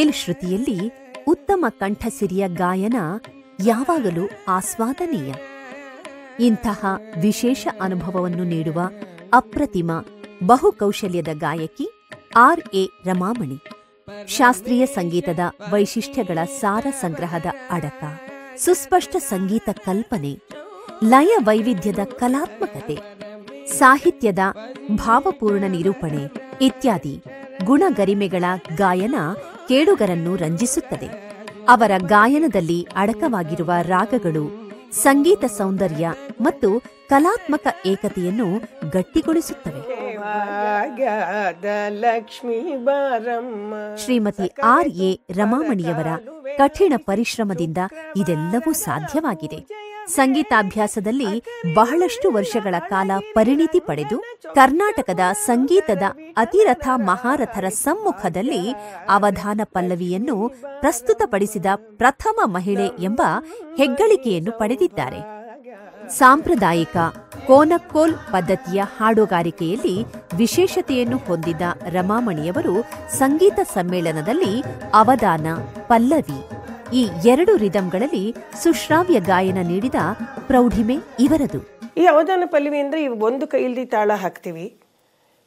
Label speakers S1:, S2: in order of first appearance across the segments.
S1: ಮೇಲ್ಶ್ರುತಿಯಲ್ಲಿ ಉತ್ತಮ ಕಂಠಸಿರಿಯ ಗಾಯನ ಯಾವಾಗಲೂ ಆಸ್ವಾದನೀಯ. ಇಂತಹ ವಿಶೇಷ ಅನುಭವವನ್ನು ನೀಡುವ ಅಪ್ರತಿಮ ಬಹುಕೌಶಲ್ಯದ ಗಾಯಕಿ ಆರ್.ಎ. ರಮಾಮಣಿ. ಶಾಸ್ತ್ರೀಯ ಸಂಗೀತದ ವೈಶಿಷ್ಟ್ಯಗಳ ಸಾರ ಸಂಗ್ರಹದ ಅಡಕ, ಸುಸ್ಪಷ್ಟ ಸಂಗೀತ ಕಲ್ಪನೆ, ಲಯ ವೈವಿಧ್ಯದ ಕಲಾತ್ಮಕತೆ, ಸಾಹಿತ್ಯದ ಭಾವಪೂರ್ಣ ನಿರೂಪಣೆ ಇತ್ಯಾದಿ ಗುಣಗರಿಮೆಗಳ ಗಾಯನ ಕೇಳುಗರನ್ನು ರಂಜಿಸುತ್ತದೆ. ಅವರ ಗಾಯನದಲ್ಲಿ ಅಡಕವಾಗಿರುವ ರಾಗಗಳು ಸಂಗೀತ ಸೌಂದರ್ಯ ಮತ್ತು ಕಲಾತ್ಮಕ ಏಕತೆಯನ್ನು ಗಟ್ಟಿಗೊಳಿಸುತ್ತವೆ. ಶ್ರೀಮತಿ ಆರ್.ಎ. ರಮಾಮಣಿಯವರ ಕಠಿಣ ಪರಿಶ್ರಮದಿಂದ ಇದೆಲ್ಲವೂ ಸಾಧ್ಯವಾಗಿದೆ. ಸಂಗೀತಾಭ್ಯಾಸದಲ್ಲಿ ಬಹಳಷ್ಟು ವರ್ಷಗಳ ಕಾಲ ಪರಿಣಿತಿ ಪಡೆದು ಕರ್ನಾಟಕದ ಸಂಗೀತದ ಅತಿರಥ ಮಹಾರಥರ ಸಮ್ಮುಖದಲ್ಲಿ ಅವಧಾನ ಪಲ್ಲವಿಯನ್ನು ಪ್ರಸ್ತುತಪಡಿಸಿದ ಪ್ರಥಮ ಮಹಿಳೆ ಎಂಬ ಹೆಗ್ಗಳಿಕೆಯನ್ನು ಪಡೆದಿದ್ದಾರೆ. ಸಾಂಪ್ರದಾಯಿಕ ಕೋನಕ್ಕೋಲ್ ಪದ್ಧತಿಯ ಹಾಡುಗಾರಿಕೆಯಲ್ಲಿ ವಿಶೇಷತೆಯನ್ನು ಹೊಂದಿದ ರಮಾಮಣಿಯವರು ಸಂಗೀತ ಸಮ್ಮೇಳನದಲ್ಲಿ ಅವಧಾನ, ಪಲ್ಲವಿ ಈ ಎರಡು ರಿದಮ್ಗಳಲ್ಲಿ ಸುಶ್ರಾವ್ಯ ಗಾಯನ ನೀಡಿದ ಪ್ರೌಢಿಮೆ ಇವರದು.
S2: ಈ ಅವಧಾನ ಪಲ್ಲವಿ ಅಂದರೆ ಒಂದು ಕೈಯಲ್ಲಿ ತಾಳ ಹಾಕ್ತೀವಿ,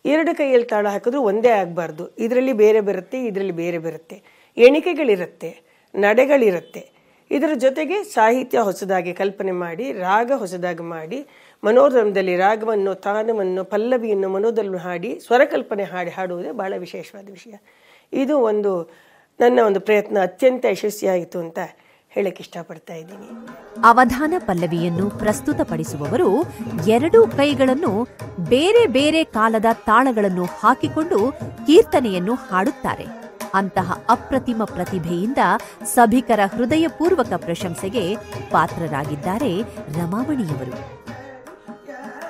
S2: ಎರಡು ಕೈಯಲ್ಲಿ ತಾಳ ಹಾಕಿದ್ರು ಒಂದೇ ಆಗಬಾರ್ದು. ಇದರಲ್ಲಿ ಬೇರೆ ಬರುತ್ತೆ, ಇದರಲ್ಲಿ ಬೇರೆ ಬರುತ್ತೆ, ಎಣಿಕೆಗಳಿರುತ್ತೆ, ನಡೆಗಳಿರುತ್ತೆ. ಇದರ ಜೊತೆಗೆ ಸಾಹಿತ್ಯ ಹೊಸದಾಗಿ ಕಲ್ಪನೆ ಮಾಡಿ, ರಾಗ ಹೊಸದಾಗಿ ಮಾಡಿ, ಮನೋಧರ್ಮದಲ್ಲಿ ರಾಗವನ್ನು, ತಾನವನ್ನು, ಪಲ್ಲವಿಯನ್ನು ಮನೋಧರ್ಮ ಹಾಡಿ ಸ್ವರಕಲ್ಪನೆ ಹಾಡುವುದೇ ಬಹಳ ವಿಶೇಷವಾದ ವಿಷಯ. ಇದು ನನ್ನ ಒಂದು ಪ್ರಯತ್ನ ಅತ್ಯಂತ ಯಶಸ್ವಿಯಾಯಿತು ಅಂತ ಹೇಳಕ್ಕೆ ಇಷ್ಟಪಡ್ತಾ ಇದ್ದೀನಿ.
S1: ಅವಧಾನ ಪಲ್ಲವಿಯನ್ನು ಪ್ರಸ್ತುತಪಡಿಸುವವರು ಎರಡೂ ಕೈಗಳನ್ನು ಬೇರೆ ಬೇರೆ ಕಾಲದ ತಾಳಗಳನ್ನು ಹಾಕಿಕೊಂಡು ಕೀರ್ತನೆಯನ್ನು ಹಾಡುತ್ತಾರೆ. ಅಂತಹ ಅಪ್ರತಿಮ ಪ್ರತಿಭೆಯಿಂದ ಸಭಿಕರ ಹೃದಯಪೂರ್ವಕ ಪ್ರಶಂಸೆಗೆ ಪಾತ್ರರಾಗಿದ್ದಾರೆ ರಮಾಮಣಿಯವರು.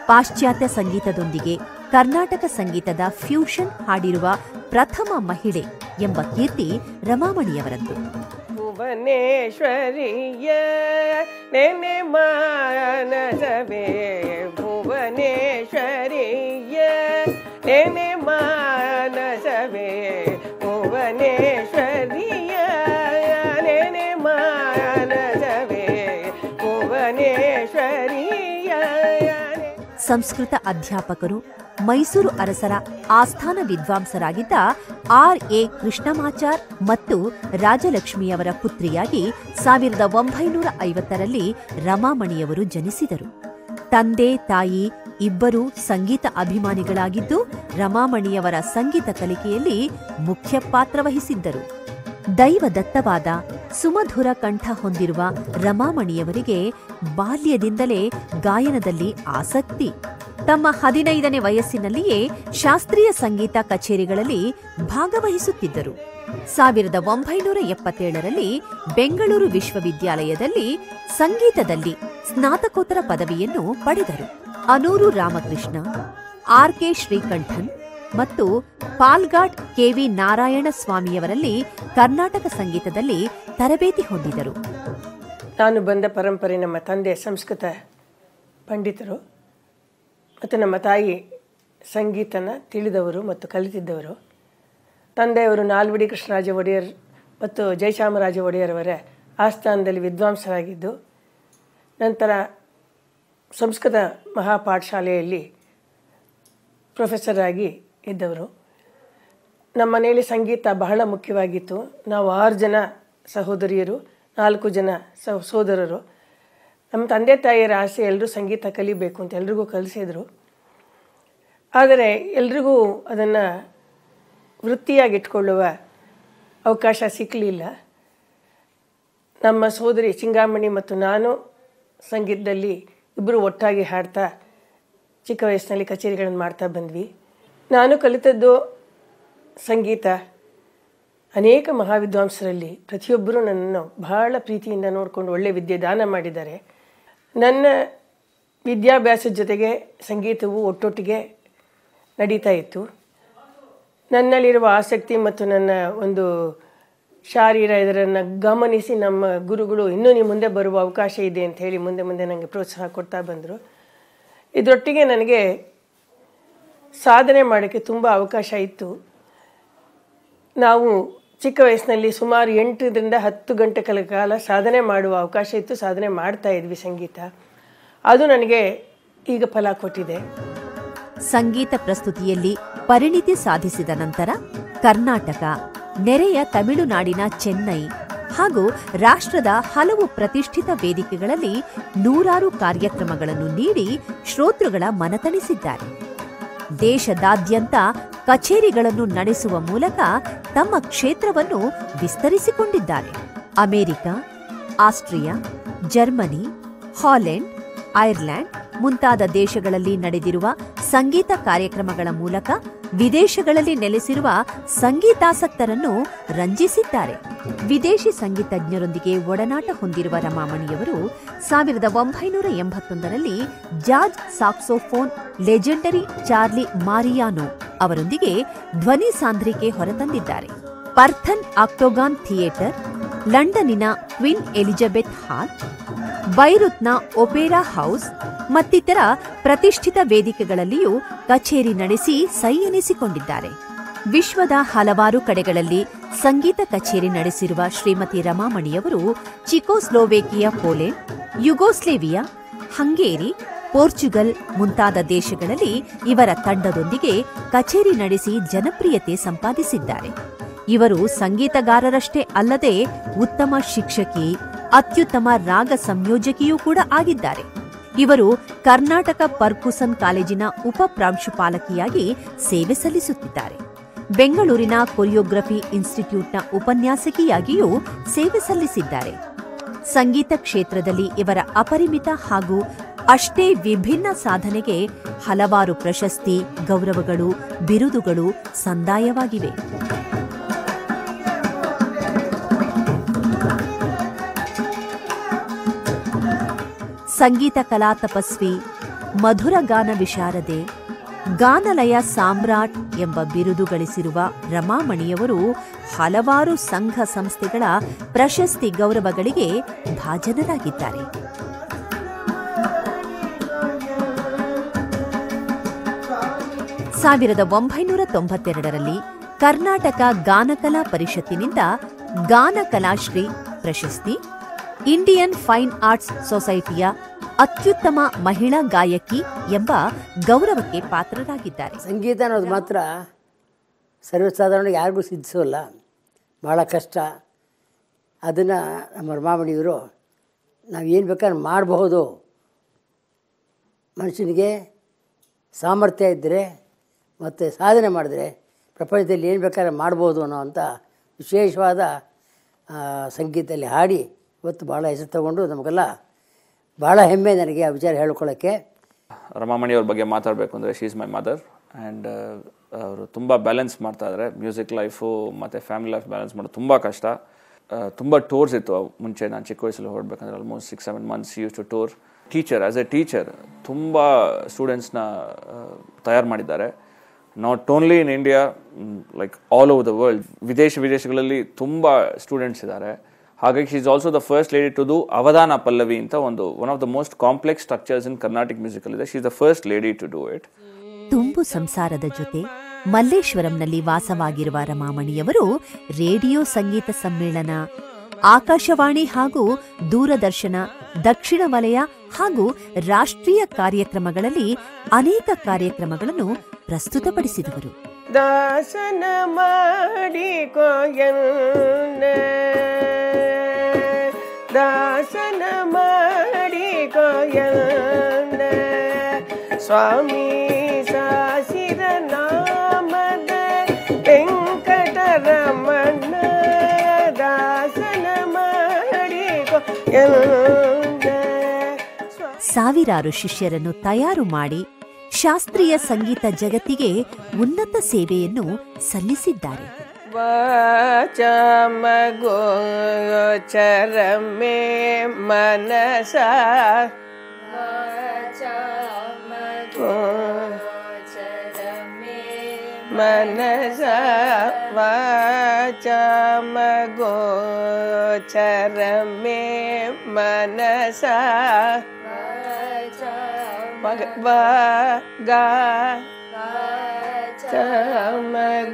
S1: ಪಾಶ್ಚಾತ್ಯ ಸಂಗೀತದೊಂದಿಗೆ ಕರ್ನಾಟಕ ಸಂಗೀತದ ಫ್ಯೂಷನ್ ಹಾಡಿರುವ ಪ್ರಥಮ ಮಹಿಳೆ ಎಂಬ ಕೀರ್ತಿ ರಮಾಮಣಿಯವರದ್ದು.
S2: ಭುವನೇಶ್ವರಿಯ ನೆನೆ ಮಾನಸವೇ, ಭುವನೇಶ್ವರಿಯ ನೆನೆ ಮಾನಸವೇ, ಭುವನೇಶ್ವರಿಯ ನೆನೆ ಮಾನಸವೇ, ಭುವನೇಶ್ವರಿಯ.
S1: ಸಂಸ್ಕೃತ ಅಧ್ಯಾಪಕರು, ಮೈಸೂರು ಅರಸರ ಆಸ್ಥಾನ ವಿದ್ವಾಂಸರಾಗಿದ್ದ ಆರ್.ಎ. ಕೃಷ್ಣಮಾಚಾರ್ ಮತ್ತು ರಾಜಲಕ್ಷ್ಮಿಯವರ ಪುತ್ರಿಯಾಗಿ 1950ರಲ್ಲಿ ರಮಾಮಣಿಯವರು ಜನಿಸಿದರು. ತಂದೆ ತಾಯಿ ಇಬ್ಬರೂ ಸಂಗೀತ ಅಭಿಮಾನಿಗಳಾಗಿದ್ದು ರಮಾಮಣಿಯವರ ಸಂಗೀತ ಕಲಿಕೆಯಲ್ಲಿ ಮುಖ್ಯ ಪಾತ್ರ ವಹಿಸಿದ್ದರು. ದೈವದತ್ತವಾದ ಸುಮಧುರ ಕಂಠ ಹೊಂದಿರುವ ರಮಾಮಣಿಯವರಿಗೆ ಬಾಲ್ಯದಿಂದಲೇ ಗಾಯನದಲ್ಲಿ ಆಸಕ್ತಿ. ತಮ್ಮ 15ನೇ ವಯಸ್ಸಿನಲ್ಲಿಯೇ ಶಾಸ್ತ್ರೀಯ ಸಂಗೀತ ಕಚೇರಿಗಳಲ್ಲಿ ಭಾಗವಹಿಸುತ್ತಿದ್ದರು. 1977ರಲ್ಲಿ ಬೆಂಗಳೂರು ವಿಶ್ವವಿದ್ಯಾಲಯದಲ್ಲಿ ಸಂಗೀತದಲ್ಲಿ ಸ್ನಾತಕೋತ್ತರ ಪದವಿಯನ್ನು ಪಡೆದರು. ಅನೂರು ರಾಮಕೃಷ್ಣ, ಆರ್.ಕೆ. ಶ್ರೀಕಂಠನ್ ಮತ್ತು ಪಾಲ್ಗಾಡ್ ಕೆ.ವಿ. ನಾರಾಯಣ ಸ್ವಾಮಿಯವರಲ್ಲಿ ಕರ್ನಾಟಕ ಸಂಗೀತದಲ್ಲಿ ತರಬೇತಿ ಹೊಂದಿದರು.
S2: ನಾನು ಬಂದ ಪರಂಪರೆ ನಮ್ಮ ತಂದೆ ಸಂಸ್ಕೃತ ಪಂಡಿತರು ಮತ್ತು ನಮ್ಮ ತಾಯಿ ಸಂಗೀತನ ತಿಳಿದವರು ಮತ್ತು ಕಲಿತಿದ್ದವರು. ತಂದೆಯವರು ನಾಲ್ವಡಿ ಕೃಷ್ಣರಾಜ ಒಡೆಯರ್ ಮತ್ತು ಜಯಚಾಮರಾಜ ಒಡೆಯರ್ ಅವರ ಆಸ್ಥಾನದಲ್ಲಿ ವಿದ್ವಾಂಸರಾಗಿದ್ದು, ನಂತರ ಸಂಸ್ಕೃತ ಮಹಾಪಾಠಶಾಲೆಯಲ್ಲಿ ಪ್ರೊಫೆಸರ್ ಆಗಿ ಇದ್ದವರು. ನಮ್ಮ ಮನೆಯಲ್ಲಿ ಸಂಗೀತ ಬಹಳ ಮುಖ್ಯವಾಗಿತ್ತು. ನಾವು 6 ಜನ ಸಹೋದರಿಯರು, 4 ಜನ ಸೋದರರು. ನಮ್ಮ ತಂದೆ ತಾಯಿಯರ ಆಸೆ ಎಲ್ಲರೂ ಸಂಗೀತ ಕಲಿಬೇಕು ಅಂತ ಎಲ್ರಿಗೂ ಕಲಿಸಿದ್ರು. ಆದರೆ ಎಲ್ರಿಗೂ ಅದನ್ನು ವೃತ್ತಿಯಾಗಿಟ್ಕೊಳ್ಳುವ ಅವಕಾಶ ಸಿಕ್ಕಲಿಲ್ಲ. ನಮ್ಮ ಸೋದರಿ ಚಿಂಗಾಮಣಿ ಮತ್ತು ನಾನು ಸಂಗೀತದಲ್ಲಿ ಇಬ್ಬರು ಒಟ್ಟಾಗಿ ಹಾಡ್ತಾ ಚಿಕ್ಕ ವಯಸ್ಸಿನಲ್ಲಿ ಕಚೇರಿಗಳನ್ನು ಮಾಡ್ತಾ ಬಂದ್ವಿ. ನಾನು ಕಲಿತದ್ದು ಸಂಗೀತ ಅನೇಕ ಮಹಾವಿದ್ವಾಂಸರಲ್ಲಿ ಪ್ರತಿಯೊಬ್ಬರೂ ನನ್ನನ್ನು ಬಹಳ ಪ್ರೀತಿಯಿಂದ ನೋಡಿಕೊಂಡು ಒಳ್ಳೆಯ ವಿದ್ಯೆ ದಾನ ಮಾಡಿದ್ದಾರೆ. ನನ್ನ ವಿದ್ಯಾಭ್ಯಾಸದ ಜೊತೆಗೆ ಸಂಗೀತವು ಒಟ್ಟೊಟ್ಟಿಗೆ ನಡೀತಾ ಇತ್ತು. ನನ್ನಲ್ಲಿರುವ ಆಸಕ್ತಿ ಮತ್ತು ನನ್ನ ಒಂದು ಶಾರೀರ ಇದನ್ನು ಗಮನಿಸಿ ನಮ್ಮ ಗುರುಗಳು ಇನ್ನೂ ನೀವು ಮುಂದೆ ಬರುವ ಅವಕಾಶ ಇದೆ ಅಂತ ಹೇಳಿ ಮುಂದೆ ನನಗೆ ಪ್ರೋತ್ಸಾಹ ಕೊಡ್ತಾ ಬಂದರು. ಇದರೊಟ್ಟಿಗೆ ನನಗೆ ಸಾಧನೆ ಮಾಡೋಕ್ಕೆ ತುಂಬ ಅವಕಾಶ ಇತ್ತು. ನಾವು ಚಿಕ್ಕ ವಯಸ್ಸಿನಲ್ಲಿ ಸುಮಾರು 8ರಿಂದ 10 ಗಂಟೆಗಳ ಕಾಲ ಸಾಧನೆ ಮಾಡುವ ಅವಕಾಶ ಇತ್ತು. ಸಾಧನೆ ಮಾಡ್ತಾ ಇದ್ವಿ ಸಂಗೀತ. ಅದು ನನಗೆ ಈಗ ಫಲ ಕೊಟ್ಟಿದೆ.
S1: ಸಂಗೀತ ಪ್ರಸ್ತುತಿಯಲ್ಲಿ ಪರಿಣಿತಿ ಸಾಧಿಸಿದ ನಂತರ ಕರ್ನಾಟಕ, ನೆರೆಯ ತಮಿಳುನಾಡಿನ ಚೆನ್ನೈ ಹಾಗೂ ರಾಷ್ಟ್ರದ ಹಲವು ಪ್ರತಿಷ್ಠಿತ ವೇದಿಕೆಗಳಲ್ಲಿ ನೂರಾರು ಕಾರ್ಯಕ್ರಮಗಳನ್ನು ನೀಡಿ ಶ್ರೋತೃಗಳ ಮನತಣಿಸಿದ್ದಾರೆ. ದೇಶದಾದ್ಯಂತ ಕಚೇರಿಗಳನ್ನು ನಡೆಸುವ ಮೂಲಕ ತಮ್ಮ ಕ್ಷೇತ್ರವನ್ನು ವಿಸ್ತರಿಸಿಕೊಂಡಿದ್ದಾರೆ. America, Austria, Germany, Holland, Ireland ಮುಂತಾದ ದೇಶಗಳಲ್ಲಿ ನಡೆದಿರುವ ಸಂಗೀತ ಕಾರ್ಯಕ್ರಮಗಳ ಮೂಲಕ ವಿದೇಶಗಳಲ್ಲಿ ನೆಲೆಸಿರುವ ಸಂಗೀತಾಸಕ್ತರನ್ನು ರಂಜಿಸಿದ್ದಾರೆ. ವಿದೇಶಿ ಸಂಗೀತಜ್ಞರೊಂದಿಗೆ ಒಡನಾಟ ಹೊಂದಿರುವ ರಮಾಮಣಿಯವರು 1981ರಲ್ಲಿ ಜಾಜ್ ಸಾಕ್ಸೋಫೋನ್ ಲೆಜೆಂಡರಿ ಚಾರ್ಲಿ ಮಾರಿಯಾನೋ ಅವರೊಂದಿಗೆ ಧ್ವನಿ ಸಾಂದ್ರಿಕೆ ಹೊರತಂದಿದ್ದಾರೆ. ಪರ್ಥನ್ ಆಕ್ಟೋಗಾನ್ ಥಿಯೇಟರ್, ಲಂಡನ್ನಿನ ಕ್ವೀನ್ ಎಲಿಜಬೆತ್ ಹಾಲ್, ಬೈರುತ್ನ ಒಪೇರಾ ಹೌಸ್ ಮತ್ತಿತರ ಪ್ರತಿಷ್ಠಿತ ವೇದಿಕೆಗಳಲ್ಲಿಯೂ ಕಚೇರಿ ನಡೆಸಿ ಸೈ ಎನಿಸಿಕೊಂಡಿದ್ದಾರೆ. ವಿಶ್ವದ ಹಲವಾರು ಕಡೆಗಳಲ್ಲಿ ಸಂಗೀತ ಕಚೇರಿ ನಡೆಸಿರುವ ಶ್ರೀಮತಿ ರಮಾಮಣಿಯವರು ಚಿಕೋಸ್ಲೋವೇಕಿಯಾ, ಪೋಲೆಂಡ್, ಯುಗೋಸ್ಲೇವಿಯಾ, ಹಂಗೇರಿ, ಪೋರ್ಚುಗಲ್ ಮುಂತಾದ ದೇಶಗಳಲ್ಲಿ ಇವರ ತಂಡದೊಂದಿಗೆ ಕಚೇರಿ ನಡೆಸಿ ಜನಪ್ರಿಯತೆ ಸಂಪಾದಿಸಿದ್ದಾರೆ. ಇವರು ಸಂಗೀತಗಾರರಷ್ಟೇ ಅಲ್ಲದೆ ಉತ್ತಮ ಶಿಕ್ಷಕಿ, ಅತ್ಯುತ್ತಮ ರಾಗ ಸಂಯೋಜಕಿಯೂ ಕೂಡ ಆಗಿದ್ದಾರೆ. ಇವರು ಕರ್ನಾಟಕ ಪರ್ಕುಸನ್ ಕಾಲೇಜಿನ ಉಪ ಪ್ರಾಂಶುಪಾಲಕಿಯಾಗಿ ಸೇವೆ ಸಲ್ಲಿಸುತ್ತಿದ್ದಾರೆ. ಬೆಂಗಳೂರಿನ ಕೊರಿಯೋಗ್ರಫಿ ಇನ್ಸ್ಟಿಟ್ಯೂಟ್ನ ಉಪನ್ಯಾಸಕಿಯಾಗಿಯೂ ಸೇವೆ ಸಲ್ಲಿಸಿದ್ದಾರೆ. ಸಂಗೀತ ಕ್ಷೇತ್ರದಲ್ಲಿ ಇವರ ಅಪರಿಮಿತ ಹಾಗೂ ಅಷ್ಟೇ ವಿಭಿನ್ನ ಸಾಧನೆಗೆ ಹಲವಾರು ಪ್ರಶಸ್ತಿ, ಗೌರವಗಳು, ಬಿರುದುಗಳು ಸಂದಾಯವಾಗಿವೆ. ಸಂಗೀತ ಕಲಾ ತಪಸ್ವಿ, ಮಧುರ ಗಾನ ವಿಶಾರದೆ, ಗಾನಲಯ ಸಾಮ್ರಾಟ್ ಎಂಬ ಬಿರುದು ಗಳಿಸಿರುವ ರಮಾಮಣಿಯವರು ಹಲವಾರು ಸಂಘ ಸಂಸ್ಥೆಗಳ ಪ್ರಶಸ್ತಿ ಗೌರವಗಳಿಗೆ ಭಾಜನರಾಗಿದ್ದಾರೆ. ಸಾವಿರದ 1992ರಲ್ಲಿ ಕರ್ನಾಟಕ ಗಾನಕಲಾ ಪರಿಷತ್ತಿನಿಂದ ಗಾನಕಲಾಶ್ರೀ ಪ್ರಶಸ್ತಿ, ಇಂಡಿಯನ್ ಫೈನ್ ಆರ್ಟ್ಸ್ ಸೊಸೈಟಿಯ ಅತ್ಯುತ್ತಮ ಮಹಿಳಾ ಗಾಯಕಿ ಎಂಬ ಗೌರವಕ್ಕೆ ಪಾತ್ರರಾಗಿದ್ದಾರೆ.
S3: ಸಂಗೀತ ಅನ್ನೋದು ಮಾತ್ರ ಸರ್ವಸಾಧಾರಣ ಯಾರಿಗೂ ಸಿದ್ಧಿಸೋಲ್ಲ, ಭಾಳ ಕಷ್ಟ. ಅದನ್ನು ನಮ್ಮ ರಮಾಮಣಿಯವರು ನಾವು ಏನು ಬೇಕಾದ್ರೆ ಮಾಡಬಹುದು, ಮನುಷ್ಯನಿಗೆ ಸಾಮರ್ಥ್ಯ ಇದ್ದರೆ ಮತ್ತು ಸಾಧನೆ ಮಾಡಿದ್ರೆ ಪ್ರಪಂಚದಲ್ಲಿ ಏನು ಬೇಕಾದ್ರೆ ಮಾಡ್ಬೋದು ಅನ್ನೋವಂಥ ವಿಶೇಷವಾದ ಸಂಗೀತದಲ್ಲಿ ಹಾಡಿ ಇವತ್ತು ಭಾಳ ಹೆಸರು ತಗೊಂಡು ನಮಗೆಲ್ಲ ಭಾಳ ಹೆಮ್ಮೆ ನನಗೆ ಆ ವಿಚಾರ ಹೇಳ್ಕೊಳ್ಳೋಕ್ಕೆ.
S4: ರಮಾಮಣಿಯವ್ರ ಬಗ್ಗೆ ಮಾತಾಡಬೇಕು ಅಂದರೆ she is my mother and ಅವರು ತುಂಬ ಬ್ಯಾಲೆನ್ಸ್ ಮಾಡ್ತಾಯಿದ್ದಾರೆ. ಮ್ಯೂಸಿಕ್ ಲೈಫು ಮತ್ತು ಫ್ಯಾಮಿಲಿ ಲೈಫ್ ಬ್ಯಾಲೆನ್ಸ್ ಮಾಡೋದು ತುಂಬ ಕಷ್ಟ. ತುಂಬ ಟೂರ್ಸ್ ಇತ್ತು ಮುಂಚೆ. ನಾನು ಚಿಕ್ಕ ವಯಸ್ಸಲ್ಲಿ ಹೊರಡ್ಬೇಕಂದ್ರೆ almost 6-7 months used to tour. Teacher, as a teacher ತುಂಬ ಸ್ಟೂಡೆಂಟ್ಸ್ನ ತಯಾರು ಮಾಡಿದ್ದಾರೆ. Not only in India, like all over the world. ವಿದೇಶಗಳಲ್ಲಿ ತುಂಬ ಸ್ಟೂಡೆಂಟ್ಸ್ ಇದ್ದಾರೆ. ಹಾಗಾಗಿ she is also the first lady to do avadhana pallavi ಅಂತ one of the most complex structures in Carnatic musical ಇದೆ. She is the first lady to do it.
S1: ತುಂಬು ಸಂಸಾರದ ಜೊತೆ ಮಲ್ಲೇಶ್ವರಂನಲ್ಲಿ ವಾಸವಾಗಿರುವ ರಮಾಮಣಿಯವರು ರೇಡಿಯೋ ಸಂಗೀತ ಸಮ್ಮೇಳನ, ಆಕಾಶವಾಣಿ ಹಾಗೂ ದೂರದರ್ಶನ, ದಕ್ಷಿಣ ವಲಯ ಹಾಗೂ ರಾಷ್ಟ್ರೀಯ ಕಾರ್ಯಕ್ರಮಗಳಲ್ಲಿ ಅನೇಕ ಕಾರ್ಯಕ್ರಮಗಳನ್ನು ಪ್ರಸ್ತುತಪಡಿಸಿದವರು.
S2: ದಾಸನ ಮಾಡಿಕೊಯನ್ನ, ದಾಸನ ಮಾಡಿಕೊಯನ್ನ, ಸ್ವಾಮಿ ಸಾಸಿರ ನಾಮದ ವೆಂಕಟರಮಣ, ದಾಸನ ಮಾಡಿಕೊಯನ್ನ.
S1: ಸಾವಿರಾರು ಶಿಷ್ಯರನ್ನು ತಯಾರು ಮಾಡಿ ಶಾಸ್ತ್ರೀಯ ಸಂಗೀತ ಜಗತ್ತಿಗೆ ಉನ್ನತ ಸೇವೆಯನ್ನು ಸಲ್ಲಿಸಿದ್ದಾರೆ.
S2: ವಾಚಮಗೋಚರಮೇ ಮನಸ, ಮನಸ ವಾಚಮಗೋಚರಮೇ ಮನಸ, ಗ ಸಮಗೋಚರಮೇ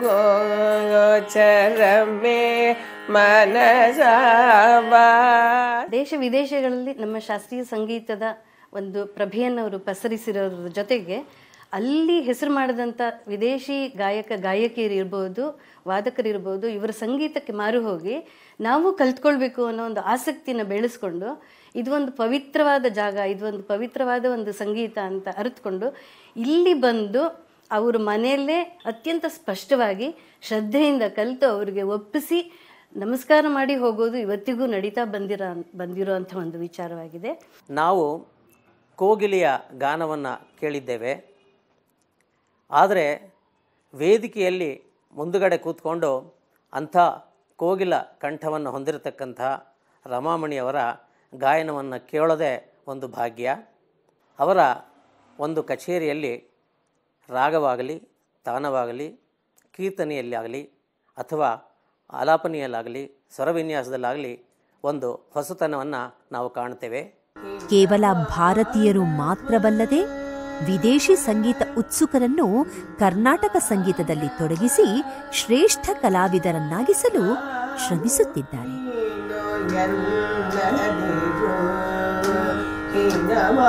S2: ಮನಸವಾ.
S5: ದೇಶ ವಿದೇಶಗಳಲ್ಲಿ ನಮ್ಮ ಶಾಸ್ತ್ರೀಯ ಸಂಗೀತದ ಒಂದು ಪ್ರಭೆಯನ್ನು ಅವರು ಪಸರಿಸಿರೋದ್ರ ಜೊತೆಗೆ ಅಲ್ಲಿ ಹೆಸರು ಮಾಡಿದಂಥ ವಿದೇಶಿ ಗಾಯಕಿಯರು ಇರ್ಬೋದು, ವಾದಕರಿರ್ಬೋದು, ಇವರ ಸಂಗೀತಕ್ಕೆ ಮಾರು ಹೋಗಿ ನಾವು ಕಲ್ತ್ಕೊಳ್ಬೇಕು ಅನ್ನೋ ಒಂದು ಆಸಕ್ತಿನ ಬೆಳೆಸ್ಕೊಂಡು ಇದು ಒಂದು ಪವಿತ್ರವಾದ ಜಾಗ, ಇದು ಒಂದು ಪವಿತ್ರವಾದ ಒಂದು ಸಂಗೀತ ಅಂತ ಅರಿತುಕೊಂಡು ಇಲ್ಲಿ ಬಂದು ಅವ್ರ ಮನೆಯಲ್ಲೇ ಅತ್ಯಂತ ಸ್ಪಷ್ಟವಾಗಿ ಶ್ರದ್ಧೆಯಿಂದ ಕಲಿತು ಅವರಿಗೆ ಒಪ್ಪಿಸಿ ನಮಸ್ಕಾರ ಮಾಡಿ ಹೋಗೋದು ಇವತ್ತಿಗೂ ನಡೀತಾ ಬಂದಿರೋಂಥ ಒಂದು ವಿಚಾರವಾಗಿದೆ.
S6: ನಾವು ಕೋಗಿಲೆಯ ಗಾನವನ್ನು ಕೇಳಿದ್ದೇವೆ. ಆದರೆ ವೇದಿಕೆಯಲ್ಲಿ ಮುಂದುಗಡೆ ಕೂತ್ಕೊಂಡು ಅಂಥ ಕೋಗಿಲ ಕಂಠವನ್ನು ಹೊಂದಿರತಕ್ಕಂಥ ರಮಾಮಣಿಯವರ ಗಾಯನವನ್ನು ಕೇಳೋದೇ ಒಂದು ಭಾಗ್ಯ. ಅವರ ಒಂದು ಕಚೇರಿಯಲ್ಲಿ ರಾಗವಾಗಲಿ, ತಾನವಾಗಲಿ, ಕೀರ್ತನೆಯಲ್ಲಾಗಲಿ ಅಥವಾ ಆಲಾಪನೆಯಲ್ಲಾಗಲಿ, ಸ್ವರವಿನ್ಯಾಸದಲ್ಲಾಗಲಿ ಒಂದು ಹೊಸತನವನ್ನು ನಾವು ಕಾಣ್ತೇವೆ.
S1: ಕೇವಲ ಭಾರತೀಯರು ಮಾತ್ರವಲ್ಲದೆ ವಿದೇಶಿ ಸಂಗೀತ ಉತ್ಸುಕರನ್ನು ಕರ್ನಾಟಕ ಸಂಗೀತದಲ್ಲಿ ತೊಡಗಿಸಿ ಶ್ರೇಷ್ಠ ಕಲಾವಿದರನ್ನಾಗಿಸಲು ಶ್ರಮಿಸುತ್ತಿದ್ದಾರೆ.
S2: ನವ